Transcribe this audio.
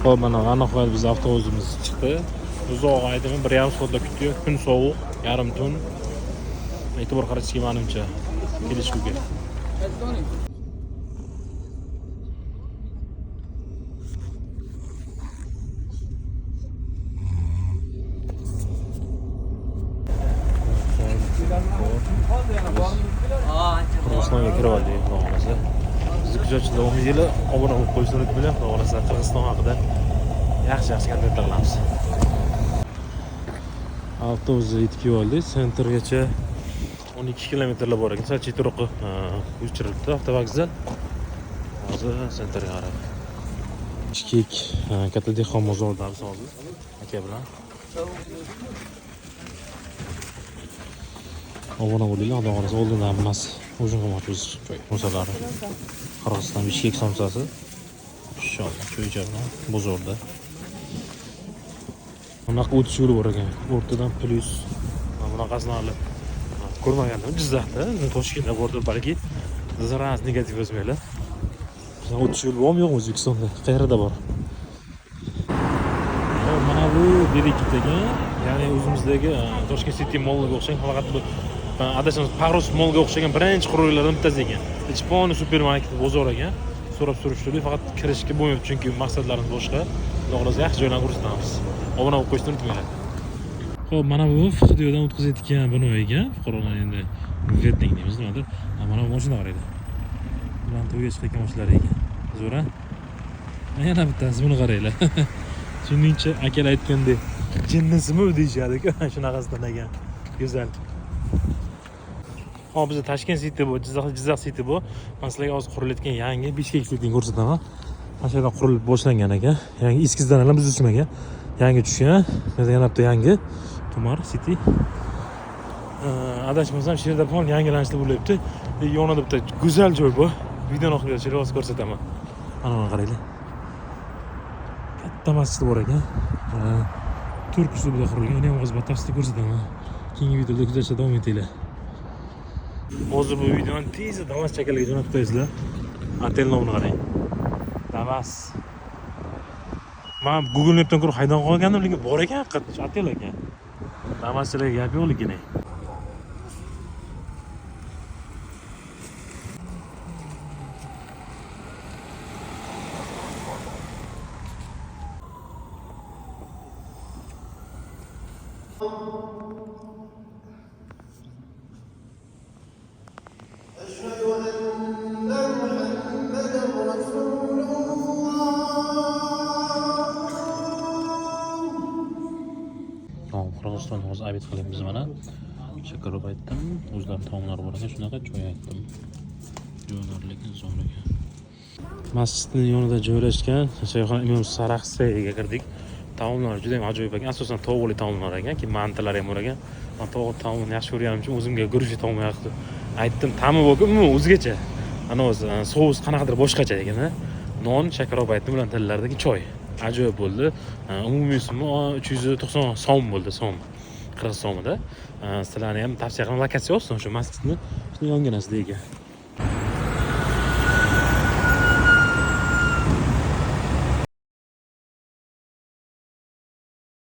Xo'p, mana aniqlar biz avtobusimiz chiqdi. Uzoq aydimi 1,5 soatda kutdi. Kun sovuq, yarim tun. E'tibor qaratishga menimcha kelishuvga. Qirg'izistonga kirib oldik, xohlasa. Bizni kuzatishda davomiylar obuna bo'lib qo'yishni unutmanglar. Xohlasa Qirg'iziston haqida yaxshi kontentlar qilamiz. Avtobusga yetib oldik. Sentrgacha 12 kilometrlar bor ekan. Sal chetroqqa o'chiribdi avtovokzal. Hozir sentrga qarab. Bishkek katta dehqon bozorida hozir aka bilan. Obuna bo'linglar, xudo xolasa oldindan emas. O'zing qilmoqchimiz joy mo'salari. Qirg'iziston Bishkek somsasi. Inshaalloh joycha bilan bozorda. Bunaqa o'tish yo'li bor ekan. O'rtadan plyus bunaqasini olib ko'rmagandim Jizzaxda, Toshkentda bordi balki. Zaraz negativ o'zmaylar. Bizning o'tish yo'li bormi yo'qmi O'zbekistonda? Qayerda bor? Mana bu Bereket ekan. Ya'ni o'zimizdagi Toshkent City Mallga o'xshagan, faqat bu adashamiz Pag'ros Mallga o'xshagan birinchi qurilmalardan bittasi ekan. Ichponi supermarket bozor ekan. So'rab surishtirdik, faqat kirishga bo'lmaydi chunki maqsadlarimiz boshqa. Xudo xolasa yaxshi joylarni ko'rsatamiz. Obuna bo'lib qo'yishni unutmanglar. Xo'p, mana bu videodan o'tkazayotgan buni ekan. Fuqarolar endi vetting deymiz, nimadir. Mana bu mashina qaraydi. Bilan to'yga chiqayotgan mashinalar ekan. Zo'ra. Yana bittasi buni qaranglar. Shuningcha akalar aytgandek, jinnisimi deyishadi-ku, shunaqasidan ekan. Go'zal. Hop, bizda Tashkent City bu, Jizzax City bu. Men sizlarga hozir qurilayotgan yangi Bishkek Cityni ko'rsataman. Mana shu yerdan qurilib boshlangan ekan. Yangi eskizidan ham buzilmagan. Yangi tushgan. Yana bitta yangi Tumar City. Adashmasam shu yerda pol yangilanishda bo'lyapti. Yonida bitta go'zal joy bu. Videoni oxiriga hozir ko'rsataman. Mana buni qaranglar. Katta masjid bor ekan. Turk uslubida qurilgan. Uni ham hozir batafsil ko'rsataman. Keyingi videoda kuzatishda davom etinglar. Hozir bu videoni tezda Damas chakalaga jo'natib qo'yasizlar. Otel nomini qarang. Damas. Men Google Map'dan ko'rib haydan qolgandim, lekin bor ekan, haqiqatdan otel ekan. Damaschilarga gap yo'q lekin. Qirg'iziston hozir abid qilyapmiz mana. Shakarop aytdim, o'zlari taomlari bor ekan, shunaqa choy aytdim. Joylar lekin zo'r ekan. Masjidning yonida joylashgan Shayxona Imom Saraxsiga kirdik. Taomlar juda ham ajoyib ekan. Asosan tovuqli taomlar ekan, keyin mantilar ham bor ekan. Men tovuq taomini yaxshi ko'rganim uchun o'zimga guruch taom yoqdi. Aytdim, ta'mi umuman o'zgacha. Ana o'zi sous qanaqadir boshqacha ekan. Non, shakarop aytdim bilan tillardagi choy. Ajoyib bo'ldi. Umumiy summa 390 so'm bo'ldi, so'm. Qirg'iz so'mida. Sizlarni ham tavsiya qilaman, lokatsiya olsin o'sha masjidni. Shuni yonginasida ekan.